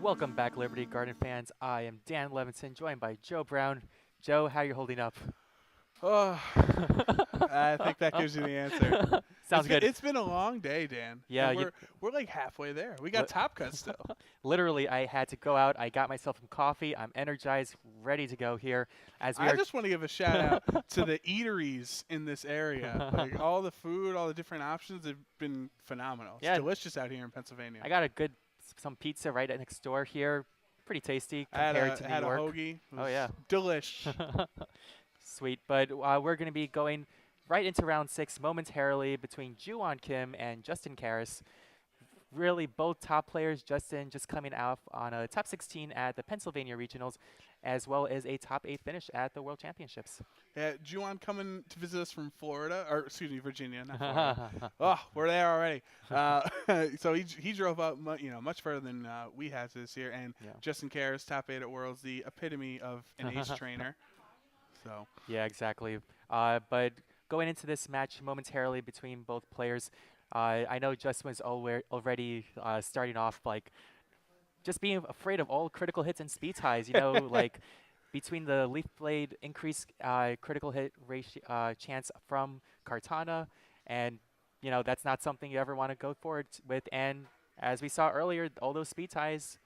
Welcome back, Liberty Garden fans. I am Dan Levinson, joined by Joe Brown. Joe, how you holding up? Oh, I think that gives you the answer. Sounds good. It's been a long day, Dan, Yeah, and you, we're like halfway there. We li got Top Cut still. literally, I had to go out. I got myself some coffee. I'm energized, ready to go here as we I are. just want to give a shout out to the eateries in this area. Like all the food, all the different options have been phenomenal. It's Yeah, delicious out here in Pennsylvania. I got a good some pizza right next door here. Pretty tasty I had compared a to New had a York. hoagie. It Oh was yeah. delish. Sweet, but we're going to be going right into round 6 momentarily between Juwon Kim and Justin Karras. Really, both top players. Justin just coming out on a top 16 at the Pennsylvania Regionals, as well as a top 8 finish at the World Championships. Yeah, Juwan coming to visit us from Florida, or excuse me, Virginia, not Florida. Oh, we're there already. So he drove up, much further than we had this year. And Yeah. Justin Karras, top 8 at Worlds, the epitome of an ace trainer. So Yeah, exactly. But going into this match momentarily between both players, I know Justin was already starting off like just being afraid of all critical hits and speed ties. Like between the leaf blade increased critical hit ratio chance from Kartana, and that's not something you ever want to go forward with. And as we saw earlier, all those speed ties,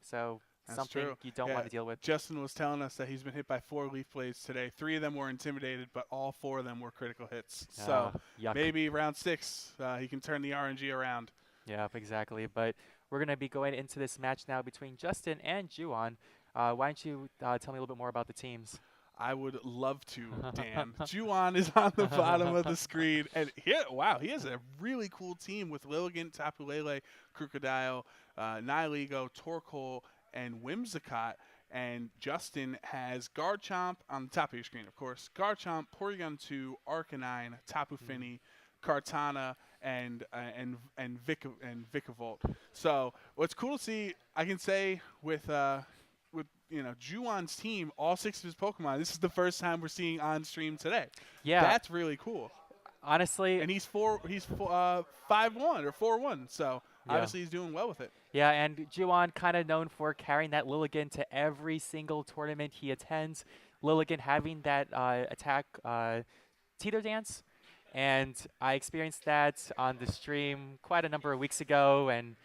so that's something true. you don't Yeah, want to deal with. Justin was telling us that he's been hit by 4 leaf blades today. 3 of them were intimidated, but all 4 of them were critical hits. So Yuck. maybe round 6, he can turn the RNG around. Yeah, exactly. But we're going to be going into this match now between Justin and Juwon. Why don't you tell me a little bit more about the teams? I would love to, Dan. Juwan is on the bottom of the screen, and he has a really cool team with Lilligant, Tapulele, Crocodile, Nihiligo, Torkoal, and Whimsicott. And Justin has Garchomp on the top of your screen, of course. Garchomp, Porygon 2, Arcanine, Tapu Fini, Kartana, and Vikavolt. So what's cool to see, I can say with Juwan's team, all 6 of his Pokemon. This is the first time we're seeing on stream today. Yeah, That's really cool. honestly, And he's 5-1 or 4-1. So yeah. obviously he's doing well with it. Yeah, and Juwon kind of known for carrying that Lilligant to every single tournament he attends. Lilligant having that attack teeter dance, and I experienced that on the stream quite a number of weeks ago, and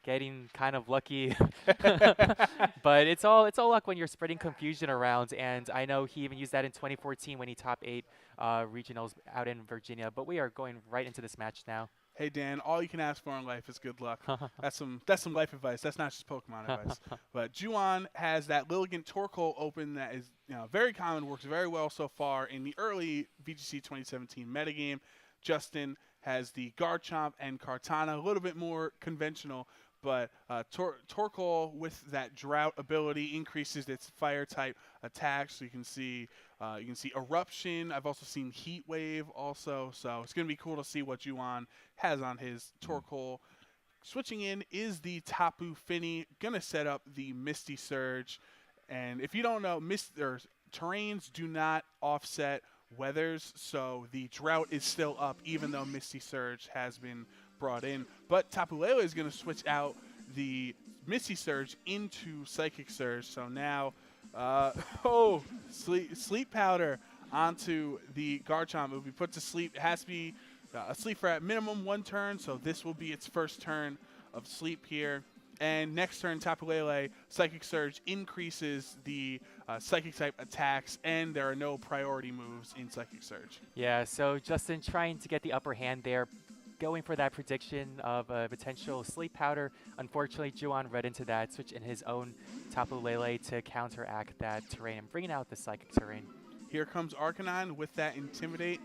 getting kind of lucky. But it's all luck when you're spreading confusion around, and I know he even used that in 2014 when he top 8 regionals out in Virginia. But we are going right into this match now. Hey Dan, all you can ask for in life is good luck. That's some life advice. That's not just Pokemon advice. But Juwan has that Lilligant Torkoal open that is very common, works very well so far in the early VGC 2017 metagame. Justin has the Garchomp and Kartana, a little bit more conventional, but Torkoal with that Drought ability increases its fire type attacks. So you can see Eruption. I've also seen Heat Wave also. So it's going to be cool to see what Juwan has on his Torkoal. Switching in is the Tapu Fini. Going to set up the Misty Surge. And if you don't know, terrains do not offset weathers, so the Drought is still up even though Misty Surge has been brought in. But Tapu Lele is going to switch out the Misty Surge into Psychic Surge. So now, Sleep Powder onto the Garchomp. It will be put to sleep. It has to be asleep for at minimum 1 turn, so this will be its first turn of sleep here. And next turn, Tapu Lele, Psychic Surge increases the Psychic type attacks, and there are no priority moves in Psychic Surge. Yeah, so Justin trying to get the upper hand there, going for that prediction of a potential Sleep Powder. Unfortunately, Juwan read into that, switch in his own Tapu Lele to counteract that terrain and bringing out the Psychic terrain. Here comes Arcanine with that Intimidate.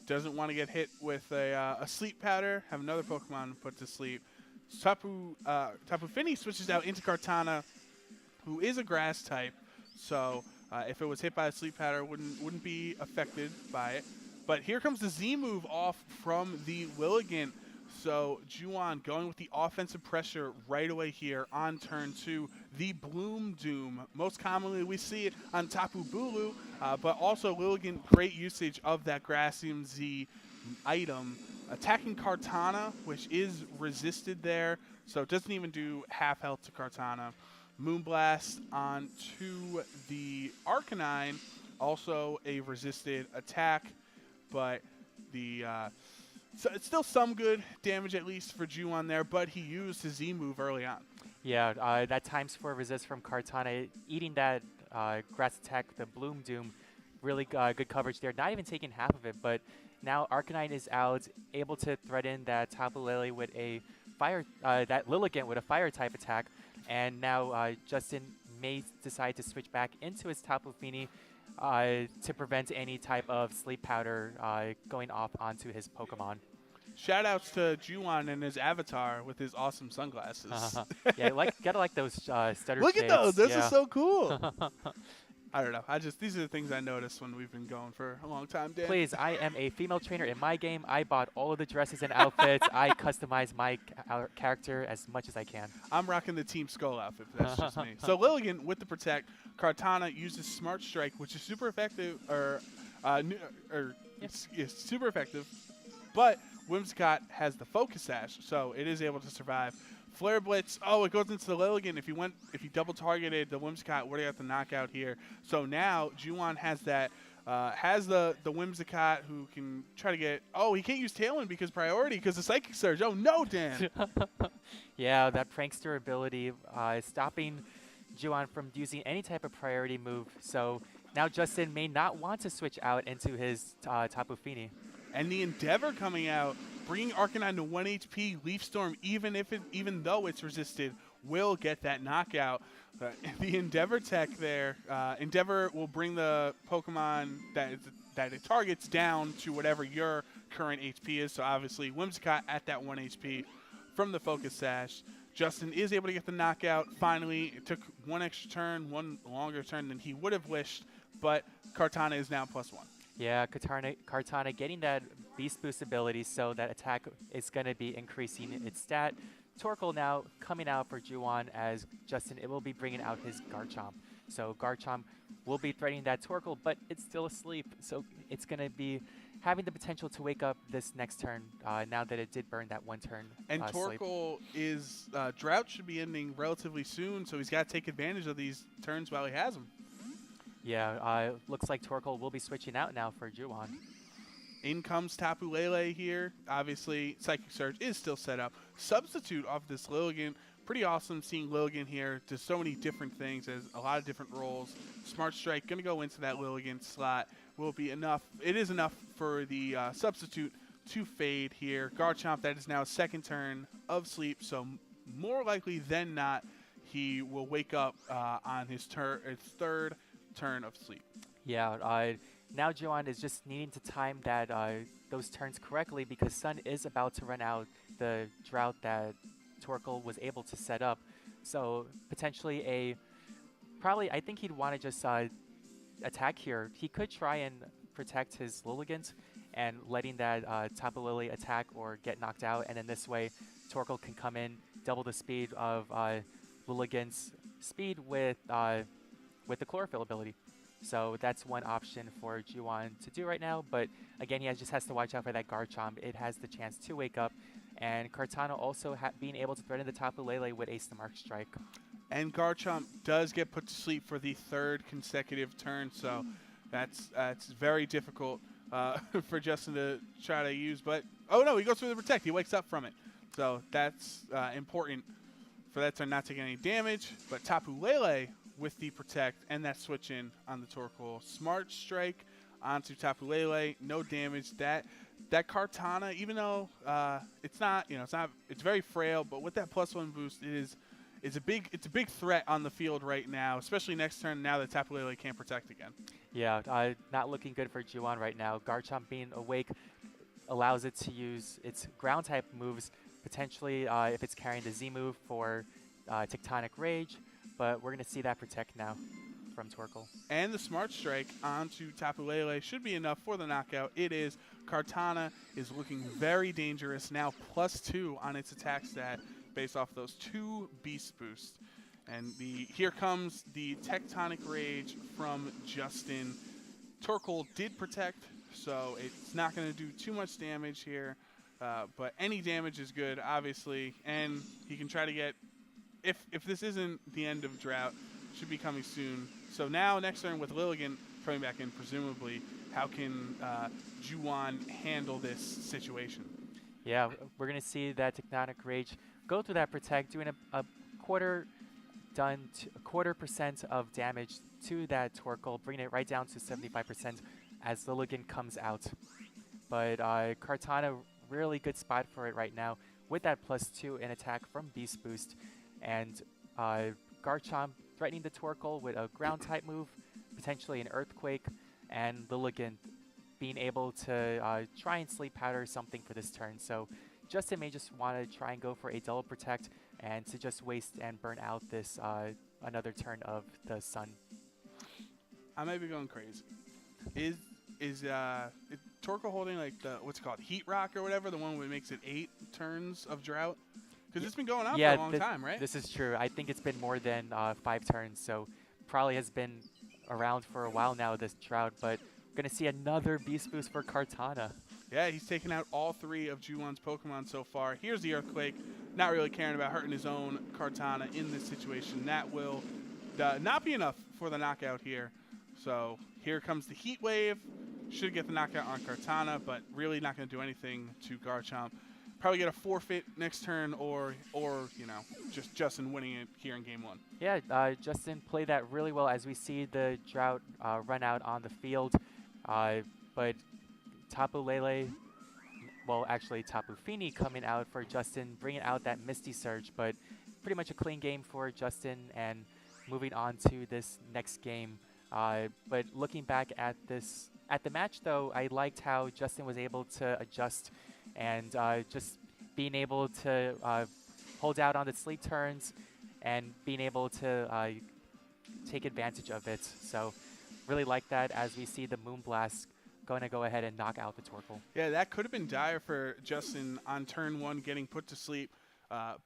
Doesn't want to get hit with a Sleep Powder. Have another Pokemon put to sleep. Tapu Fini switches out into Kartana, who is a Grass type. So if it was hit by a Sleep Powder, wouldn't be affected by it. But here comes the Z move off from the Lilligant. So Juwon going with the offensive pressure right away here on turn 2. The Bloom Doom. Most commonly we see it on Tapu Bulu, but also Lilligant, great usage of that Grassium Z item. Attacking Kartana, which is resisted there, so it doesn't even do half health to Kartana. Moonblast onto the Arcanine, also a resisted attack, but the so it's still some good damage at least for Juwon there, but he used his Z move early on. Yeah, that times 4 resist from Kartana, eating that grass attack, the Bloom Doom, really good coverage there. Not even taking half of it, but now Arcanine is out, able to threaten that Tapu Lele with a fire, that Lilligant with a fire type attack, and now Justin may decide to switch back into his Tapu Fini to prevent any type of sleep powder going off onto his Pokemon. Shout outs to Juwon and his avatar with his awesome sunglasses. Yeah, gotta like those stutter Look shades. at those. Those yeah. are so cool. I don't know. These are the things I noticed when we've been going for a long time, Dan. Please, I am a female trainer in my game. I bought all of the dresses and outfits. I customize my character as much as I can. I'm rocking the Team Skull outfit, but that's just me. So Lilligant with the Protect. Kartana uses Smart Strike, which is super effective, it's super effective, but Whimsicott has the Focus Sash, so it is able to survive. Flare Blitz, it goes into the Lilligant. If you double targeted the Whimsicott, would have got the knockout here. So now Juwon has that, has the Whimsicott who can try to get, he can't use Tailwind because priority because the Psychic Surge. Oh no, Dan. Yeah, that Prankster ability stopping Juwon from using any type of priority move. So now Justin may not want to switch out into his Tapu Fini. And the Endeavor coming out, bringing Arcanine to 1 HP. Leaf Storm, even though it's resisted, will get that knockout. The Endeavor tech there, Endeavor will bring the Pokemon that it targets down to whatever your current HP is. So obviously Whimsicott at that 1 HP from the Focus Sash. Justin is able to get the knockout finally. It took one extra turn, one longer turn than he would have wished, but Kartana is now +1. Yeah, Kartana getting that Beast Boost ability, so that attack is going to be increasing its stat. Torkoal now coming out for Juwon as Justin, it will be bringing out his Garchomp. So Garchomp will be threatening that Torkoal, but it's still asleep, so it's going to be having the potential to wake up this next turn now that it did burn that one turn. And Torkoal is, drought should be ending relatively soon, so he's got to take advantage of these turns while he has them. Yeah, looks like Torkoal will be switching out now for Juwon. In comes Tapu Lele here. Obviously, Psychic Surge is still set up. Substitute off this Lilligant. Pretty awesome seeing Lilligant here. Does so many different things, has a lot of different roles. Smart Strike going to go into that Lilligant slot. Will be enough. It is enough for the substitute to fade here. Garchomp, that is now second turn of sleep, so more likely than not, he will wake up on his third turn of sleep. Yeah, now Juwon is just needing to time that those turns correctly because Sun is about to run out the drought that Torkoal was able to set up. So potentially I think he'd want to just attack here. He could try and protect his Lilligant and letting that Tapu Lele attack or get knocked out, and then this way Torkoal can come in, double the speed of Lilligant's speed with the Chlorophyll ability. So that's one option for Juwon to do right now, but again, he just has to watch out for that Garchomp. It has the chance to wake up, and Kartana also being able to threaten the Tapu Lele with a Smart Strike. And Garchomp does get put to sleep for the third consecutive turn, so that's very difficult for Justin to try to use. But, oh no, he goes through the Protect. He wakes up from it. So that's important for that turn not taking any damage. But Tapu Lele with the Protect and that switch in on the Torkoal. Smart Strike onto Tapu Lele, no damage. That Kartana, even though it's very frail, but with that +1 boost, it's a big threat on the field right now, especially next turn now that Tapu Lele can't protect again. Yeah, not looking good for Juwon right now. Garchomp being awake allows it to use its ground type moves, potentially if it's carrying the Z move for Tectonic Rage, but we're going to see that Protect now. from Torkoal. And the Smart Strike onto Tapu Lele should be enough for the knockout. It is. Kartana is looking very dangerous now, +2 on its attack stat based off those 2 Beast Boosts. And here comes the Tectonic Rage from Justin. Torkoal did protect, so it's not going to do too much damage here. But any damage is good, obviously. And he can try to get, if this isn't the end of Drought, should be coming soon. So now next turn with Lilligant coming back in, presumably, how can Juwan handle this situation? Yeah, we're going to see that Tectonic Rage go through that protect, doing a quarter percent of damage to that Torkoal, bringing it right down to 75% as Lilligant comes out. But Kartana, really good spot for it right now with that +2 in attack from Beast Boost. And Garchomp threatening the Torkoal with a ground type move, potentially an Earthquake, and Lilligant being able to try and Sleep Powder something for this turn. So Justin may just want to try and go for a double protect and to just waste and burn out this another turn of the Sun. I might be going crazy. Is Torkoal holding like the what's it called, Heat Rock or whatever, the one that makes it 8 turns of Drought? Because it's been going on for a long time, right? This is true. I think it's been more than 5 turns, so probably has been around for a while now, this Drought. But going to see another Beast Boost for Kartana. Yeah, he's taken out all 3 of Juwan's Pokemon so far. Here's the Earthquake, not really caring about hurting his own Kartana in this situation. That will not be enough for the knockout here. So here comes the Heat Wave. Should get the knockout on Kartana, but really not going to do anything to Garchomp. Probably get a forfeit next turn, or you know, just Justin winning it here in Game 1. Yeah, Justin played that really well as we see the Drought run out on the field. But Tapu Lele, well, actually Tapu Fini coming out for Justin, bringing out that Misty Surge, but pretty much a clean game for Justin and moving on to this next game. But looking back at the match, though, I liked how Justin was able to adjust and just being able to hold out on the sleep turns and being able to take advantage of it. So really like that as we see the Moonblast going to go ahead and knock out the Torkoal. Yeah, that could have been dire for Justin on turn 1, getting put to sleep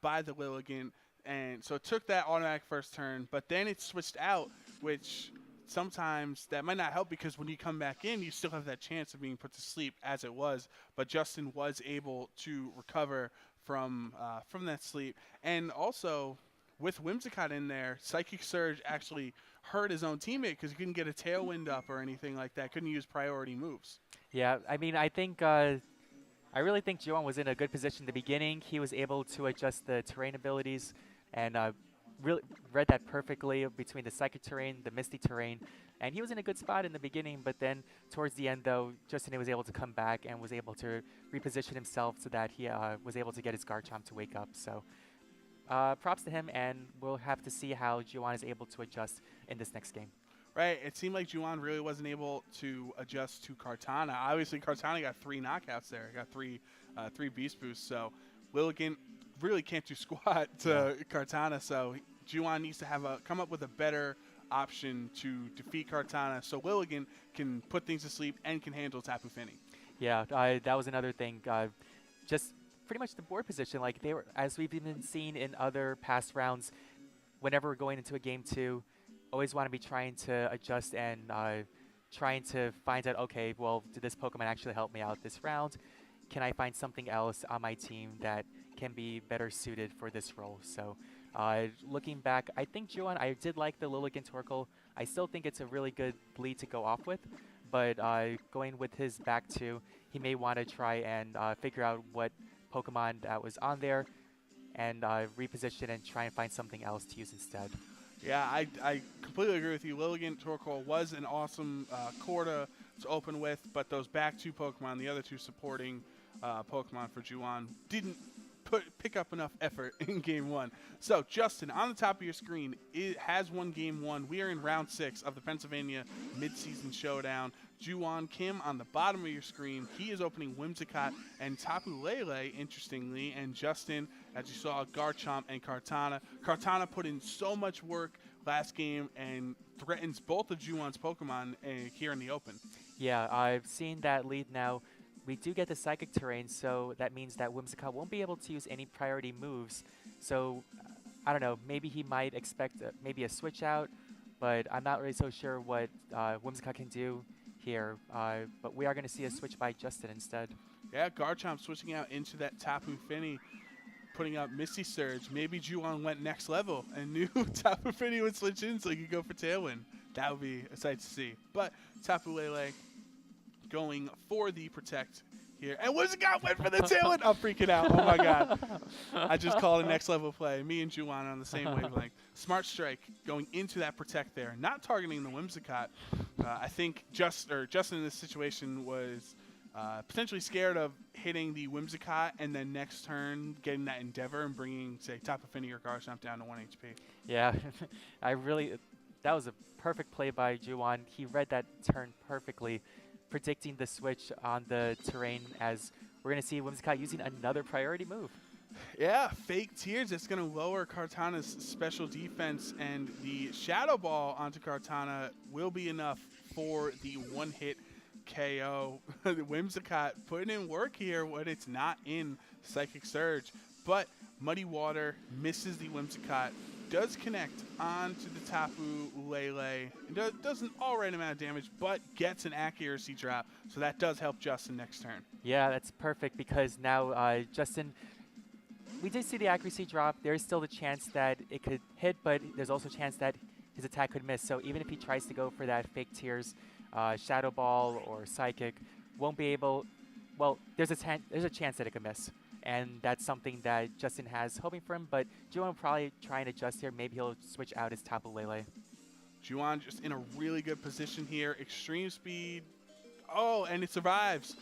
by the Lilligant. And so it took that automatic first turn, but then it switched out, which sometimes that might not help because when you come back in, you still have that chance of being put to sleep as it was. But Justin was able to recover from that sleep. And also, with Whimsicott in there, Psychic Surge actually hurt his own teammate because he couldn't get a Tailwind up or anything like that. Couldn't use priority moves. Yeah, I mean, I think I really think Juwan was in a good position in the beginning. He was able to adjust the terrain abilities and really read that perfectly between the Psychic terrain, the Misty terrain, and he was in a good spot in the beginning, but then towards the end, though, Justin was able to come back and was able to reposition himself so that he was able to get his Garchomp to wake up. So props to him, and we'll have to see how Juwan is able to adjust in this next game. Right, it seemed like Juwan really wasn't able to adjust to Kartana. Obviously, Kartana got 3 knockouts there. Got three Beast Boosts, so Lilligant really can't do squat to Kartana, so Juwan needs to come up with a better option to defeat Kartana so Lilligant can put things to sleep and can handle Tapu Fini. Yeah, that was another thing. Just pretty much the board position, like they were, as we've been seeing in other past rounds, whenever we're going into a game 2, always want to be trying to adjust and trying to find out, okay, well, did this Pokemon actually help me out this round? Can I find something else on my team that can be better suited for this role? So looking back, I think Juwan, I did like the Lilligant Torkoal. I still think it's a really good lead to go off with, but going with his back 2, he may want to try and figure out what Pokemon that was on there and reposition and try and find something else to use instead. Yeah, I completely agree with you. Lilligant Torkoal was an awesome core to open with, but those back 2 Pokemon, the other 2 supporting Pokemon for Juwan, didn't pick up enough effort in Game 1. So, Justin, on the top of your screen, it has won Game 1. We are in Round 6 of the Pennsylvania Midseason Showdown. Juwan Kim on the bottom of your screen. He is opening Whimsicott and Tapu Lele, interestingly. And Justin, as you saw, Garchomp and Kartana. Kartana put in so much work last game and threatens both of Ju-On's Pokemon here in the open. Yeah, I've seen that lead now. We do get the Psychic Terrain, so that means that Whimsicott won't be able to use any priority moves. So, I don't know, maybe he might expect maybe a switch out, but I'm not really so sure what Whimsicott can do here. But we are going to see a switch by Justin instead. Yeah, Garchomp switching out into that Tapu Fini, putting up Misty Surge. Maybe Ju-On went next level and knew Tapu Fini would switch in so he could go for Tailwind. That would be a sight to see. But Tapu Lele going for the Protect here. And Whimsicott went for the Tailwind. I'm freaking out. Oh, my God. I just called a next level play. Me and Ju-On on the same wavelength. Smart Strike going into that Protect there, not targeting the Whimsicott. I think Justin in this situation was potentially scared of hitting the Whimsicott and then next turn getting that Endeavor and bringing, say, Tapu Fini or Garchomp down to 1 HP. Yeah, that was a perfect play by Ju-On. He read that turn perfectly, predicting the switch on the terrain as we're going to see Whimsicott using another priority move. Yeah, Fake Tears. It's going to lower Kartana's special defense, and the Shadow Ball onto Kartana will be enough for the one-hit KO. Whimsicott putting in work here when it's not in Psychic Surge, but Muddy Water misses the Whimsicott, does connect onto the Tapu Lele, does an alright amount of damage, but gets an accuracy drop, so that does help Justin next turn. Yeah, that's perfect because now Justin, we did see the accuracy drop. There's still the chance that it could hit, but there's also a chance that his attack could miss. So even if he tries to go for that Fake Tears, Shadow Ball, or Psychic, won't be able. Well, there's a chance that it could miss, and that's something that Justin has hoping for him. But Ju-On will probably try and adjust here. Maybe he'll switch out his Tapu Lele. Ju-On just in a really good position here. Extreme Speed. Oh, and it survives.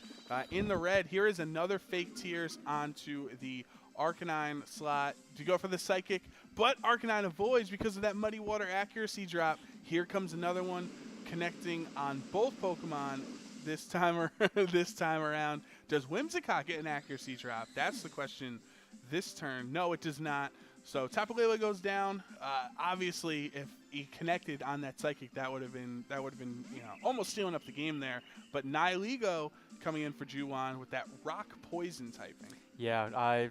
In the red, here is another Fake Tears onto the Arcanine slot to go for the Psychic, but Arcanine avoids because of that Muddy Water accuracy drop. Here comes another one connecting on both Pokemon this time around. Does Whimsicott get an accuracy drop? That's the question this turn. No, it does not. So Tapu Lele goes down. Obviously, if he connected on that Psychic, that would have been almost stealing up the game there. But Nihilego coming in for Ju-On with that Rock Poison typing. Yeah,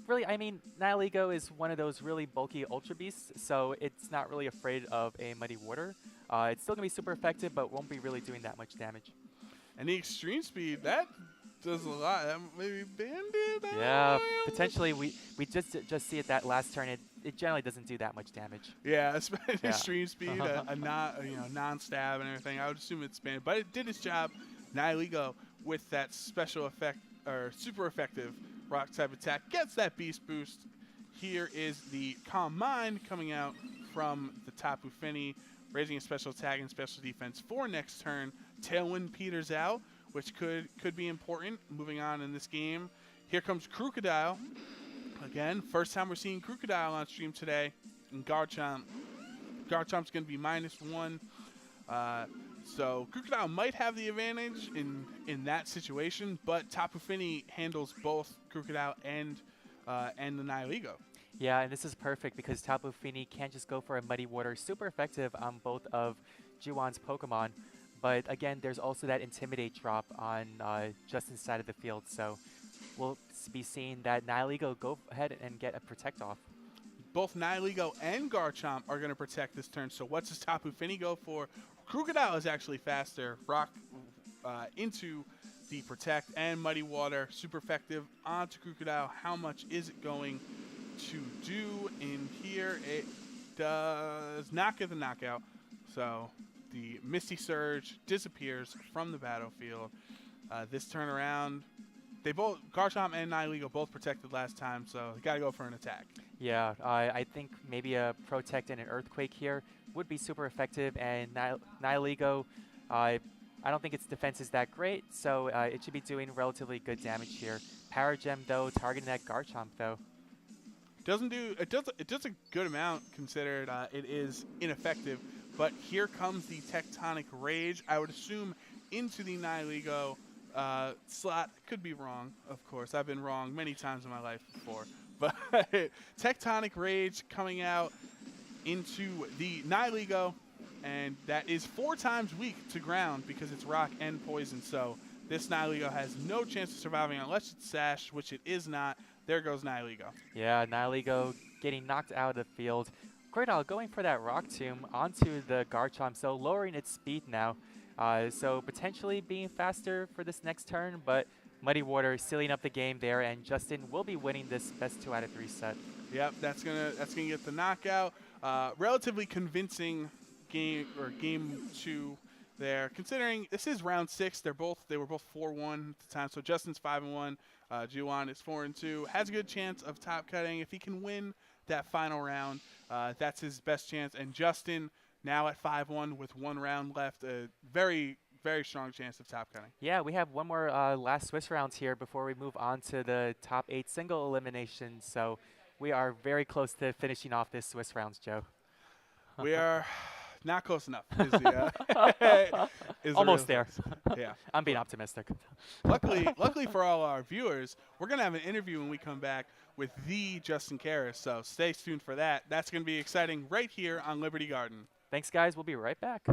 really, I mean, Nihilego is one of those really bulky Ultra Beasts, so it's not really afraid of a Muddy Water. It's still going to be super effective, but won't be really doing that much damage. And the Extreme Speed, that does a lot. Maybe Bandit? Yeah, potentially. We just see it that last turn. It generally doesn't do that much damage. Yeah, especially Extreme Speed, a non-stab and everything. I would assume it's Bandit, but it did its job. Nihilego with that special effect, or super effective rock type attack, gets that Beast Boost. Here is the Calm Mind coming out from the Tapu Fini, raising a special attack and special defense for next turn. Tailwind peters out, which could be important moving on in this game. Here comes Crocodile. Again, first time we're seeing Crocodile on stream today. And Garchomp. Garchomp's going to be -1. So Crocodile might have the advantage in that situation, but Tapu Fini handles both Crocodile and the Nihilego. Yeah, and this is perfect because Tapu Fini can't just go for a Muddy Water. Super effective on both of Ju-On's Pokemon. But again, there's also that Intimidate drop on Justin's side of the field. So we'll be seeing that Nihilego go ahead and get a Protect off. Both Nihilego and Garchomp are going to protect this turn. So what's his Tapu Fini go for? Crocodile is actually faster. Rock into the Protect and Muddy Water. Super effective onto Crocodile. How much is it going to do in here? It does not get the knockout. So the Misty Surge disappears from the battlefield. This turn around, Garchomp and Nihilego both protected last time, so they got to go for an attack. Yeah, I think maybe a Protect and an Earthquake here would be super effective, and Nihilego, I don't think its defense is that great, so it should be doing relatively good damage here. Power Gem, though, targeting that Garchomp, though. It does a good amount considered it is ineffective, but here comes the Tectonic Rage. I would assume into the Nihilego slot. Could be wrong, of course. I've been wrong many times in my life before. But Tectonic Rage coming out. into the Nihiligo, and that is 4 times weak to ground because it's rock and poison. So this Nihiligo has no chance of surviving unless it's Sash, which it is not. There goes Nihiligo. Yeah, Nihiligo getting knocked out of the field. Greydol going for that Rock Tomb onto the Garchomp, so lowering its speed now. So potentially being faster for this next turn, but Muddy Water sealing up the game there, and Justin will be winning this best 2 out of 3 set. Yep, that's gonna get the knockout. Relatively convincing game 2 there. Considering this is round 6, they were both 4-1 at the time. So Justin's 5-1, Juwan is 4-2. Has a good chance of top cutting if he can win that final round. That's his best chance. And Justin now at 5-1 with 1 round left. A very strong chance of top cutting. Yeah, we have one more last Swiss rounds here before we move on to the top 8 single eliminations. So we are very close to finishing off this Swiss rounds, Joe. We are not close enough. Is the, Almost there. Yeah. I'm being optimistic. Luckily for all our viewers, we're going to have an interview when we come back with the Justin Karras. So stay tuned for that. That's going to be exciting right here on Liberty Garden. Thanks, guys. We'll be right back.